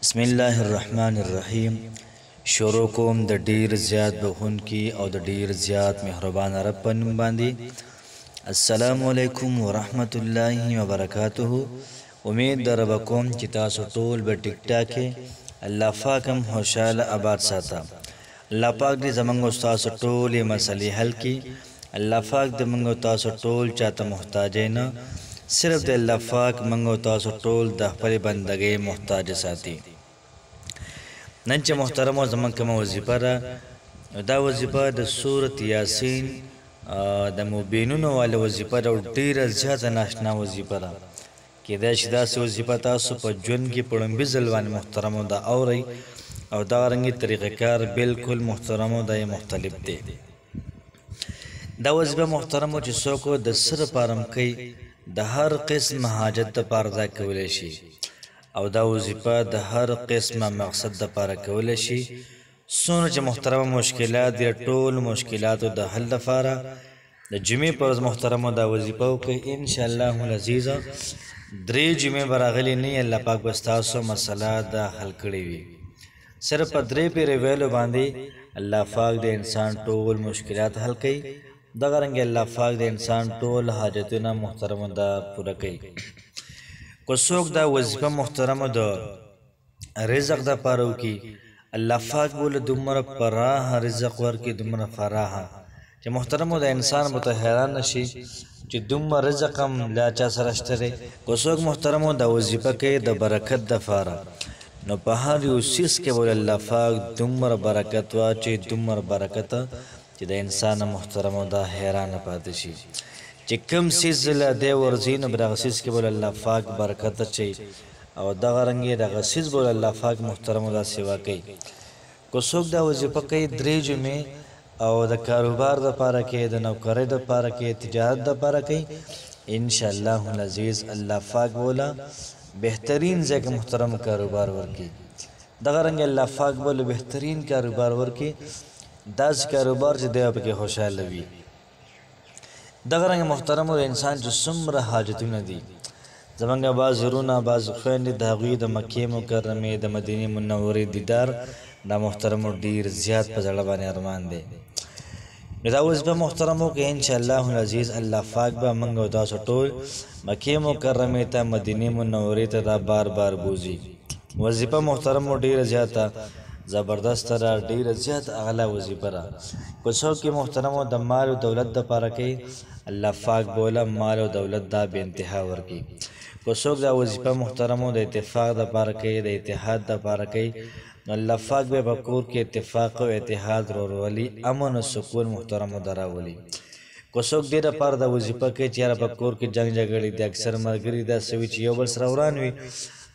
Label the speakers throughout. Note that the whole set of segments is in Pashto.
Speaker 1: بسم الله الرحمن الرحیم. شروع کوم د ډیر زیات بخون کی او د ډیر زیات مهربان رب په نوم باندې. السلام علیکم ورحمت الله وبرکاته. امید در کوم چې تاسو ټول به ټیک ټاک الله پاکم خوشاله آباد ساته. الله پاک دې زمونږ تاسو ټول مسلې حل کړي. الله پاک دې موږ تاسو ټول چاته محتاج نه، صرف د الله پاک موږ تاسو ټول د خپل بندګۍ محتاج ساتي. نن چې محترمو زمونږ کومه وظیفه ده، دا وظیفه د سورت یاسین د مبینونو والا وظیفه ده او ډیره زیاته ناشنا وظیفه ده. کیدای شي داسې وظیفه تاسو په ژوند کې په لومړي ځل باندې محترمو دا اورئ او دغه رنګې طریقه کار بالکل محترمو دا یې مختلف دی. دا وظیفه محترمو چې څوک د څه دپاره کوي، د هر قسم حاجت دپاره دا کولی شي او دا وظیفه د هر قسمه مقصد دپاره کولی شي. څومره چې محترمه مشکلات دي، ټول مشکلاتو د حل دپاره د جمعې په ورځ محترمو دا وظیفه وکړئ. انشاءالله العزیز 3 جمعې به راغلي نه وي، الله پاک به ستاسو مسله دا حل کړې وي. صرف په 3 پیرې ویلو باندې الله پاک د انسان ټول مشکلات حل کوي. دغه رنګې الله پاک د انسان ټول حاجتونه محترمو دا پوره کوي. که څوک دا وظیفه محترمو د رزق دپاره وکړي، الله پاک بوله دومره پراخ رزق ورکړي، دومره فراخ چې محترمو د انسان به ته حیران نشي چې دومره رزق هم لا چا سره شته دی. که څوک محترمو دا وظیفه کوي د برکت دپاره، نو په هر یو څیز کې به الله پاک دومره برکت واچوي، دومره برکت چې د انسان محترمو دا حیرانه پاتې شي چې کوم څیز له دی ورځي نو به دغه څیز کې به الله پاک برکت اچوي او دغه رنګې دغه څیز به الله پاک محترمو دا سیوا کوي. که څوک دا وظیفه کوي 3 جمعې او د کاروبار دپاره کې، د نوکرۍ دپاره کې، تجارت دپاره کوي، انشاءالله العزیز الله پاک بوله بهترین ځای کې محترم کاروبار ورکړي. دغه رنګې الله پاک بوله بهترین کاروبار ورکړي، داسې کاروبار چې دی پکې خوشحاله وي. دغه رنګ محترمو د انسان چې څومره حاجتونه دي، زمونږ بعض وروڼه بعض خویندې د هغوی د مکې مکرمې د مدینې منورې دیدار دا محترمو ډیر زیات په زړه باندې ارمان دی. نو دا وظیفه محترمو کې انشاءالله العزیز الله پاک به موږ او تاسو ټول مکې مکرمې ته مدینې منورې ته دا بار بار بوځي. وظیفه محترمو ډیره زیاته زبردست را، ډیره زیات اعلی وظیفه را. که څوک محترمو د مال او دولت دپاره کوي، الله پاک بوله مال او دولت دا بې انتها ورکړي. که څوک دا وظیفه محترمو د اتفاق دپاره کوي، د اتحاد دپاره کوي، نو الله پاک به په کور کې اتفاق او اتحاد ورولي، امن او سکون محترمو دا راولي. که څوک دې دپاره دا وظیفه کوي چې یاره په کور کې جنګ جګړې دي، اکثر ملګري داسې وي چې یو بل سره وران وي،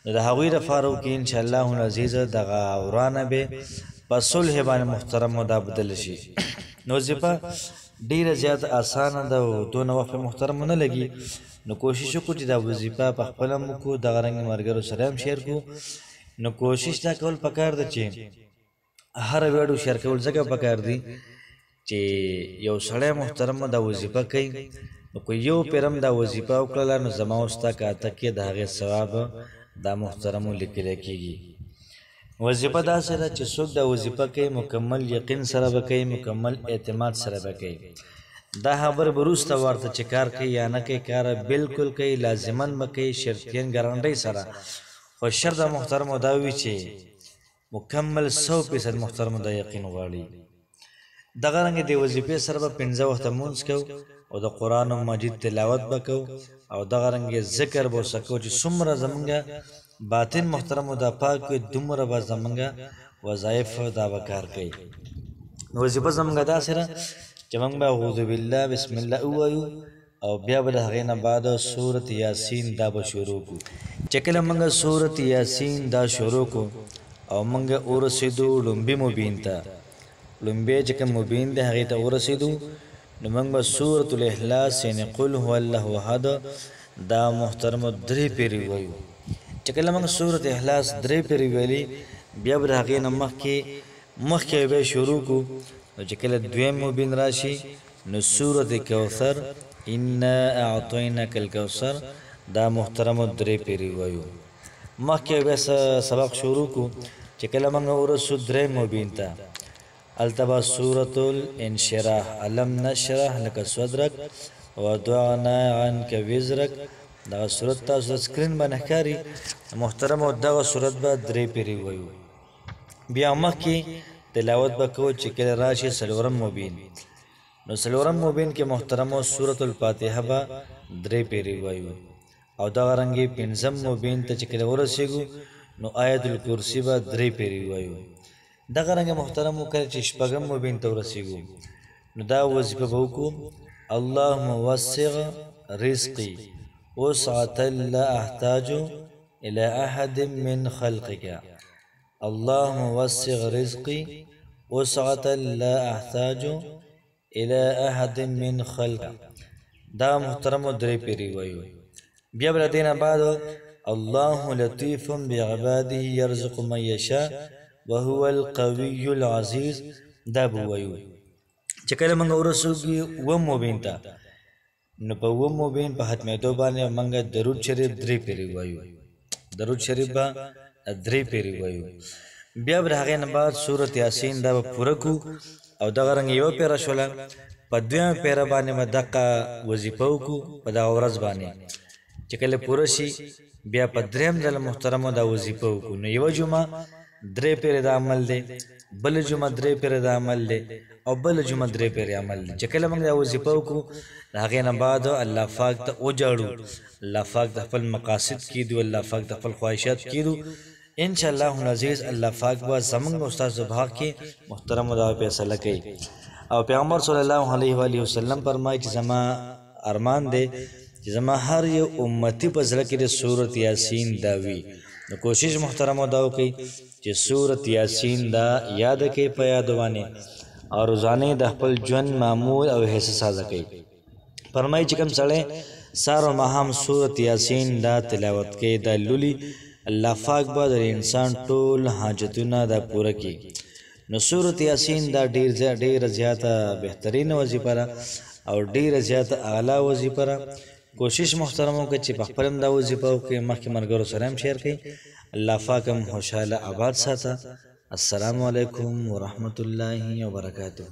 Speaker 1: نو د هغوی دپاره وکړي انشاءالله العزیز دغه ورانه به په صلح باندې محترمو دا بدل شي. نو وظیفه ډیره زیاته اسانه ده او دونه وخت محترمو نه لګي. نو کوشش وکړو چې دا وظیفه په خپله هم وکړو، دغه رنګ ملګرو سره هم شیر کړو. نو کوشش دا کول پکار ده چې هره ویډیو شیر کول ځکه پکار دي چې یو سړی محترمو دا وظیفه کوي، نو که یو پیرم دا وظیفه وکړله نو زما او ستا کاته کې د هغې ثواب دا محترمو لیکلی کېږي. وظیفه داسې ده چې څوک دا وظیفه کوي مکمل یقین سره به کوي، مکمل اعتماد سره به کوي. دا خبر به وروسته ورته چې کار کوي یا نه کوي، کار بالکل کوي، لازمن به کوي، شرطین ګارنټۍ سره. خو شرط د محترمو دا وي چې مکمل 100% محترمو دا یقین غواړي. دغه رنګې د وظیفې سره به 5 وخته مونځ کوو او د قرآن مجید تلاوت به کوو او دغه رنګې ذکر به ورسره کوو چې څومره زمونږ باطن محترمو دا پاک وي، دومره به زمونږ وظایف دا به کار کوي. وظیفه زمونږ داسې ده چې موږ به اعوذ بالله بسم الله ووایو او بیا به د هغې نه بعد سورت یاسین دا به شروع کړو. چې کله موږ سورت یاسین دا شروع کړو او موږ ورسېدو لومبي مبین ته، لومبی چې کوم مبین دی هغې ته ورسېدو، نو موږ به سورت الاخلاص یعنې قل هو الله احد دا محترمو 3 پیرې وایو. چې کله موږ سورت اخلاص 3 پیرې ویلي، بیا به د هغې نه مخکې به شروع کړو. نو چې کله 2 مبین راشي نو سورت کوثر انا اعطیناک الکوثر دا محترمو 3 پیرې وایو. مخکې بیا سبق شروع کو چې کله موږ ورسو درې مبین ته التبا سورة الانشراح علم نشرح لك صدرك وضعنا عنك وزرك دغه صورت تاسو سکرین باندې ښکاري محترم او دغه صورت به درې پیری وایو بیا مخکې تلاوت به کوو چې کله راشي څلورم مبین نو څلورم مبین کې محترم او سورة الفاتحه به درې پیری وایو او دغه رنګې پنځم مبین ته چې کله ورسېږو نو آیت الکرسی به درې پیری وایو دغه رنګ محترم وکړه چې شپږم مبین ته ورسېږو نو دا وظیفه به وکړو اللهم وسع رزقي وسعة لا أحتاج إلى أحد من خلقك اللهم وسع رزقي وسعة لا أحتاج إلى أحد من خلقك دا محترم درې پیری وایو بیا بل دینه بعد الله لطيف بعباده يرزق من يشاء وهو القوي العزيز دا بوایو چې کله موږ ورسوږي و مبین ته نو په و مبین په ختمېدو باندې موږ درود شریف درې پیری وایو درود شریف به درې پیری وایو بیا بر هغه نه بعد سورۃ یاسین دا پوره کو او دغه رنګ یو پیره شوله په دویم پیره باندې مدقه وظیفه وکړو په دا ورځ باندې چې کله پوره شي بیا په دریم ځل محترمو دا وظیفه وکړو نو یو جمعه درې پیره د عمل دی بل جمعه درې پیره د عمل دی او بل جمعه درې پیره عمل دی چې کله موږ دا وظیفه وکړو هغه نه بعد الله پاک ته وجاړو الله پاک د خپل مقاصد کیدو الله پاک د خپل خواهشات کیدو ان شاء الله العزیز الله پاک به زمونږ استاد زبحق کې محترم دا فیصله کوي او پیغمبر صلی الله علیه و آله وسلم فرمایي چې زما ارمان دی چې زما هر یو امتی په زړه کې د سورۃ یاسین دا وي نو کوشش محترم دا وکړي چې سورۃ یاسین دا یاد کې په یادوانه او روزانه د خپل ژوند معمول او حصہ سازه کوي فرمایي چې کوم سړی سارو ماهم سورۃ یاسین دا تلاوت کوي دا لولي الله پاک به د انسان ټول حاجتونه دا پوره کوي نو سورۃ یاسین دا ډیر زیاته بهترین وظیفه ده او ډیر زیاته اعلی وظیفه ده کوشش محترمو کې چې په خپل دا وظیفه کې مخکې مرګرو سره هم شیر کړئ الله پاک هم خوشاله آباد ساته السلام علیکم ورحمت الله وبرکاته